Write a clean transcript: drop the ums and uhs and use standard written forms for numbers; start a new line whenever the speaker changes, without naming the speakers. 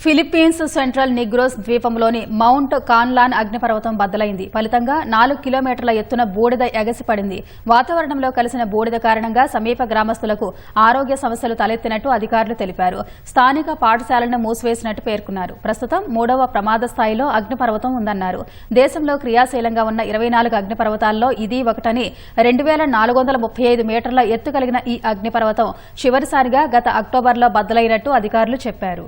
Philippines central Negros ద్వీపంలోని Mount Kanlaon అగ్నిపర్వతం బద్దలైంది. ఫలితంగా 4 కిలోమీటర్ల ఎత్తున బూడిద ఎగసిపడింది. వాతావరణంలో కలిసిన బూడిద కారణంగా సమీప గ్రామస్తులకు ఆరోగ్య సమస్యలు తలెత్తినట్టు అధికారులు తెలిపారు. స్థానిక పాఠశాలను మూసివేసినట్టు పేర్కొన్నారు. ప్రస్తుతం 3వ ప్రమాద స్థాయిలో అగ్నిపర్వతం ఉందన్నారు. దేశంలో క్రియాశీలంగా ఉన్న 24 అగ్నిపర్వతాల్లో ఇది ఒకటని 2435 మీటర్ల ఎత్తు కలిగిన ఈ అగ్నిపర్వతం చివరిసారిగా గత అక్టోబర్లో బద్దలైనట్టు అధికారులు చెప్పారు.